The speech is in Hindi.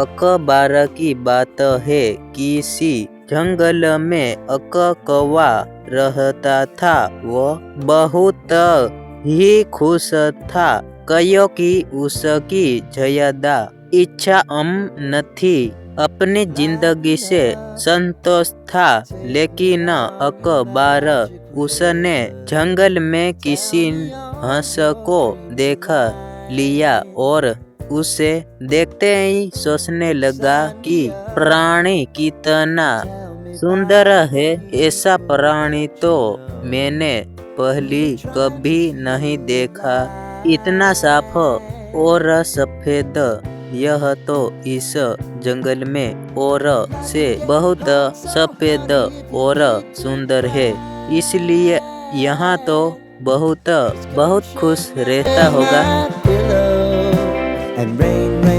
अखबार की बात है, किसी जंगल में एक कौवा रहता था। वह बहुत ही खुश था, क्योंकि उसकी ज्यादा इच्छा न थी। अपनी जिंदगी से संतोष था। लेकिन एक बार उसने जंगल में किसी हंस को देख लिया और उसे देखते ही सोचने लगा कि प्राणी कितना सुंदर है। ऐसा प्राणी तो मैंने पहले कभी नहीं देखा। इतना साफ और सफेद, यह तो इस जंगल में और से बहुत सफेद और सुंदर है, इसलिए यहाँ तो बहुत खुश रहता होगा। And rain